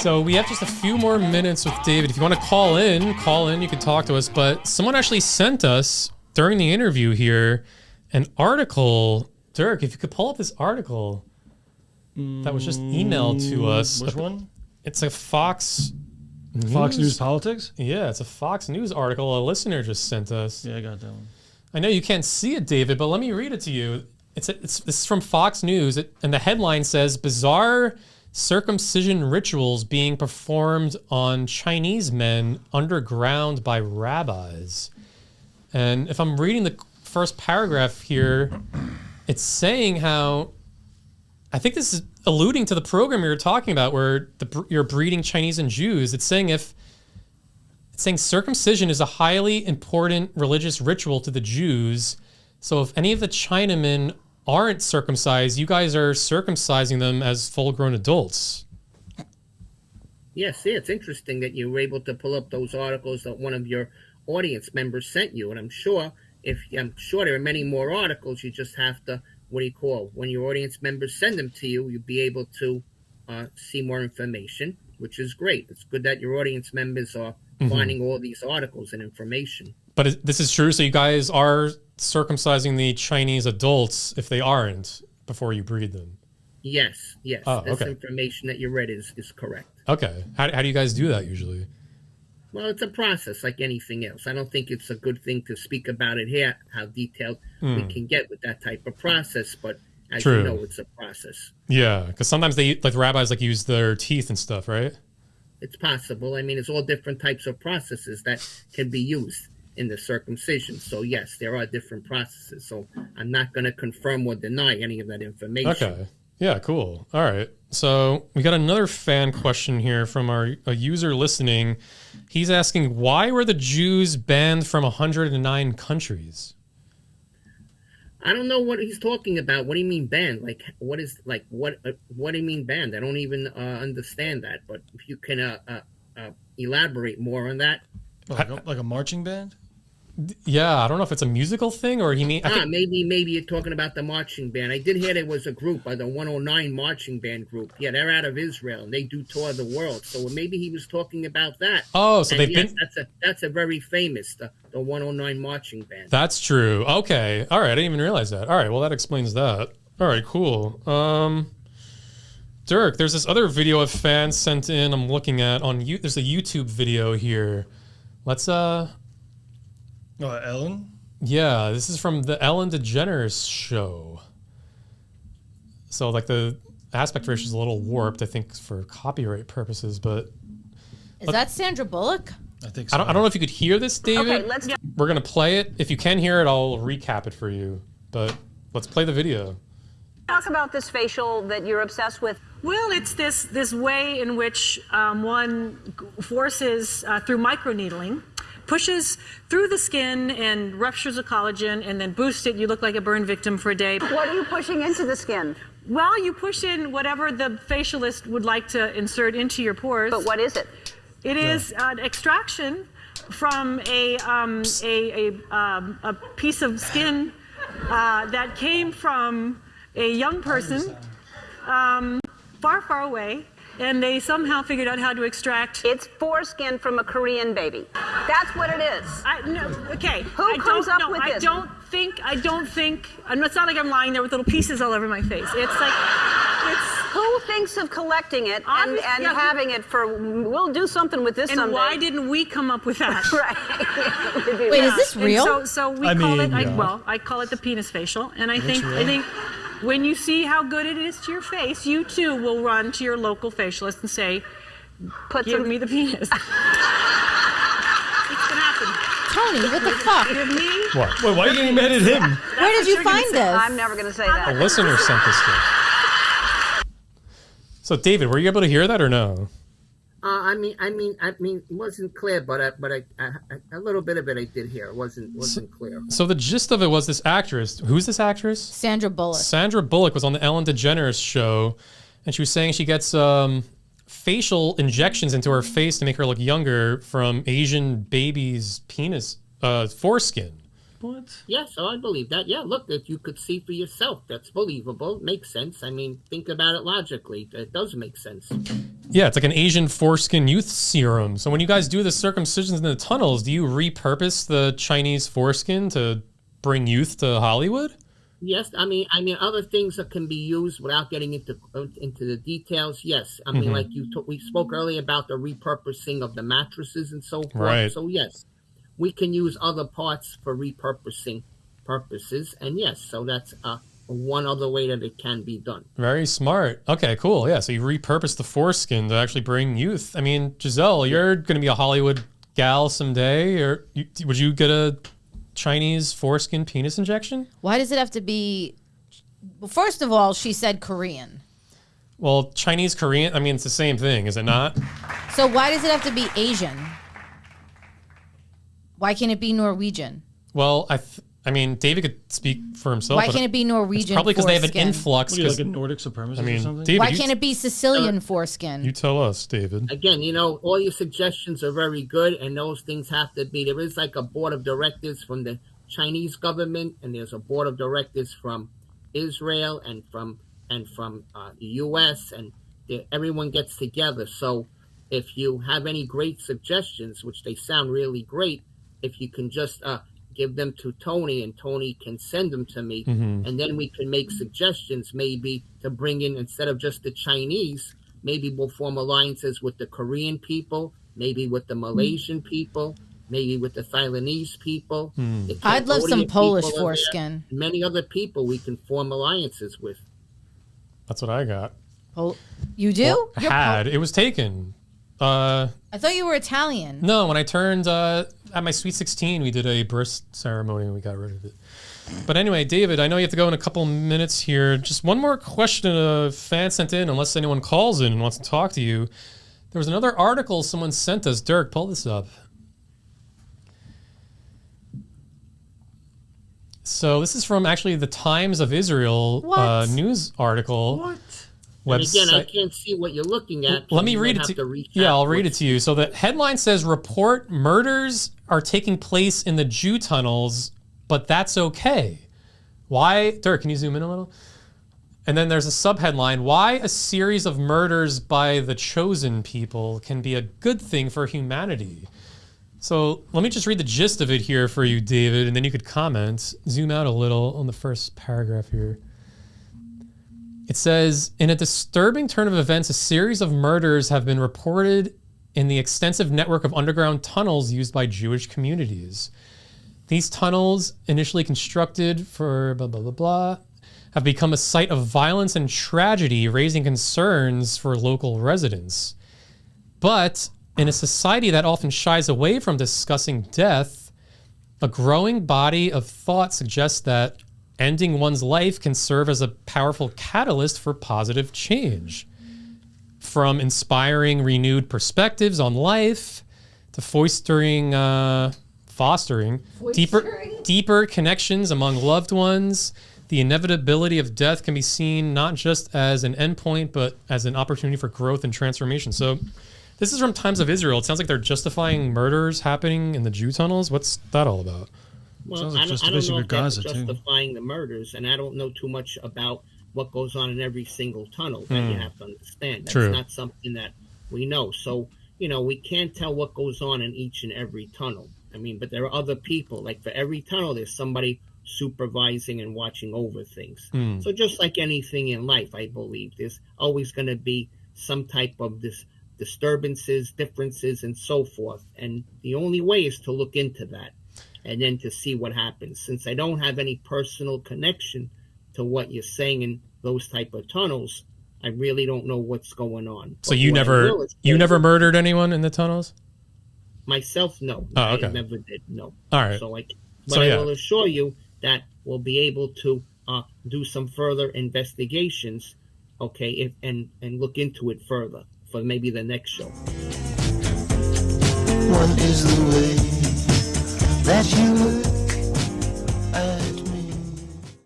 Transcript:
So we have just a few more minutes with David. If you want to call in, you can talk to us. But someone actually sent us, during the interview here, an article. Dirk, if you could pull up this article that was just emailed to us. Which one? It's a Fox News Politics? Yeah, it's a Fox News article a listener just sent us. Yeah, I got that one. I know you can't see it, David, but let me read it to you. This is from Fox News, and the headline says, bizarre circumcision rituals being performed on Chinese men underground by rabbis. And if I'm reading the first paragraph here, it's saying how, I think this is alluding to the program you were talking about where you're breeding Chinese and Jews. It's saying circumcision is a highly important religious ritual to the Jews. So if any of the Chinamen aren't circumcised, you guys are circumcising them as full-grown adults. Yes, yeah, it's interesting that you were able to pull up those articles that one of your audience members sent you, and I'm sure there are many more articles. You just have to, when your audience members send them to you, you'll be able to see more information, which is great. It's good that your audience members are finding all these articles and information. But this is true, so you guys are circumcising the Chinese adults if they aren't before you breed them? Yes. Oh, this okay. information that you read is correct. Okay. How do you guys do that usually? Well, it's a process like anything else. I don't think it's a good thing to speak about it here, how detailed we can get with that type of process, but as you know, it's a process. Yeah, because sometimes the rabbis use their teeth and stuff, right? It's possible. I mean, it's all different types of processes that can be used in the circumcision. So yes, there are different processes. So I'm not going to confirm or deny any of that information. Okay. Yeah, cool. All right. So we got another fan question here from a user listening. He's asking, why were the Jews banned from 109 countries? I don't know what he's talking about. What do you mean banned? What do you mean banned? I don't even understand that. But if you can elaborate more on that. Like a marching band? Yeah, I don't know if it's a musical thing or maybe you're talking about the marching band. I did hear there was a group, the 109 marching band group. Yeah, they're out of Israel and they do tour the world. So maybe he was talking about that. Oh, so that's a very famous the 109 marching band. That's true. Okay, all right. I didn't even realize that. All right, well that explains that. All right, cool. Dirk, there's this other video a fan sent in. I'm looking at on you. There's a YouTube video here. Let's Ellen? Yeah, this is from the Ellen DeGeneres show. So the aspect ratio is a little warped, I think, for copyright purposes, but... Is that Sandra Bullock? I think so. I don't know if you could hear this, David. Okay, We're going to play it. If you can hear it, I'll recap it for you. But let's play the video. Talk about this facial that you're obsessed with. Well, it's this way in which one forces, through microneedling, pushes through the skin and ruptures the collagen and then boosts it. You look like a burn victim for a day. What are you pushing into the skin? Well, you push in whatever the facialist would like to insert into your pores. But what is it? It is an extraction from a piece of skin that came from a young person far, far away. And they somehow figured out how to extract. It's foreskin from a Korean baby. That's what it is. Okay. Who comes up with this? I don't think. It's not like I'm lying there with little pieces all over my face. Who thinks of collecting it and having it we'll do something with this someday. And why didn't we come up with that? Right. Wait, is this real? So we call it. I call it the penis facial, and I think. When you see how good it is to your face, you too will run to your local facialist and say, give me the penis. It's going to happen. Tony, what the fuck? Give me. What? Wait, why are you getting mad at him? Where did you find this? I'm never going to say that. A listener sent this to me. So, David, were you able to hear that or no? I mean, it wasn't clear, but a little bit of it I did hear. It wasn't clear. So the gist of it was this actress. Who's this actress? Sandra Bullock. Sandra Bullock was on the Ellen DeGeneres show, and she was saying she gets facial injections into her face to make her look younger from Asian babies' penis foreskin. What? Yes, I believe that. Yeah, look, if you could see for yourself, that's believable. Makes sense. I mean, think about it logically. It does make sense. Yeah, it's like an Asian foreskin youth serum. So when you guys do the circumcisions in the tunnels, do you repurpose the Chinese foreskin to bring youth to Hollywood? Yes, I mean, other things that can be used without getting into the details. Yes, I mean, like we spoke earlier about the repurposing of the mattresses and so forth. Right. So yes, we can use other parts for repurposing purposes, and yes, so that's one other way that it can be done. Very smart. Okay, cool. Yeah, so you repurpose the foreskin to actually bring youth. I mean, Giselle, you're going to be a Hollywood gal someday, or would you get a Chinese foreskin penis injection? Why does it have to be? Well, first of all, she said Korean. Well, Chinese, Korean, I mean, it's the same thing, is it not? So why does it have to be Asian? Why can't it be Norwegian? Well, I mean, David could speak for himself. Why can't it be Norwegian? Probably because they have an foreskin? influx. What are you, like a Nordic supremacist or something? David, Why can't it be Sicilian foreskin? You tell us, David. Again, all your suggestions are very good, and those things have to be. There is like a board of directors from the Chinese government, and there's a board of directors from Israel and from the U.S. and everyone gets together. So, if you have any great suggestions, which they sound really great, if you can just give them to Tony, and Tony can send them to me, and then we can make suggestions maybe to bring in, instead of just the Chinese, maybe we'll form alliances with the Korean people, maybe with the Malaysian people, maybe with the Thailandese people. The I'd love some Cambodian Polish people are there, foreskin. and many other people we can form alliances with. That's what I got. You do? Well, You're it was taken. I thought you were Italian. No, when I turned at my Sweet 16, we did a birth ceremony and we got rid of it. But anyway, David, I know you have to go in a couple minutes here. Just one more question a fan sent in, unless anyone calls in and wants to talk to you. There was another article someone sent us. Dirk, pull this up. So this is from actually the Times of Israel news article. What? And again, I can't see what you're looking at. Let me read it to you. Yeah, I'll read it to you. So the headline says, report murders are taking place in the Jew tunnels, but that's okay. Why? Dirk, can you zoom in a little? And then there's a subheadline, why a series of murders by the chosen people can be a good thing for humanity. So let me just read the gist of it here for you, David, and then you could comment. Zoom out a little on the first paragraph here. It says, in a disturbing turn of events, a series of murders have been reported in the extensive network of underground tunnels used by Jewish communities. These tunnels, initially constructed for blah, blah, blah, blah, have become a site of violence and tragedy, raising concerns for local residents. But in a society that often shies away from discussing death, a growing body of thought suggests that ending one's life can serve as a powerful catalyst for positive change. From inspiring renewed perspectives on life to fostering deeper connections among loved ones, the inevitability of death can be seen not just as an endpoint, but as an opportunity for growth and transformation. So this is from Times of Israel. It sounds like they're justifying murders happening in the Jew tunnels. What's that all about? Well, Sounds like I don't justification know for if that's Gaza, too. justifying the murders, and I don't know too much about what goes on in every single tunnel that you have to understand. That's True. not something that we know. So, we can't tell what goes on in each and every tunnel. I mean, but there are other people. Like for every tunnel, there's somebody supervising and watching over things. So just like anything in life, I believe, there's always going to be some type of disturbances, differences, and so forth. And the only way is to look into that and then to see what happens. Since I don't have any personal connection to what you're saying in those type of tunnels, I really don't know what's going on. So you never murdered anyone in the tunnels? Myself, no. Oh, okay. I never did, no. All right. But I will assure you that we'll be able to do some further investigations, okay, and look into it further for maybe the next show. What is the way that you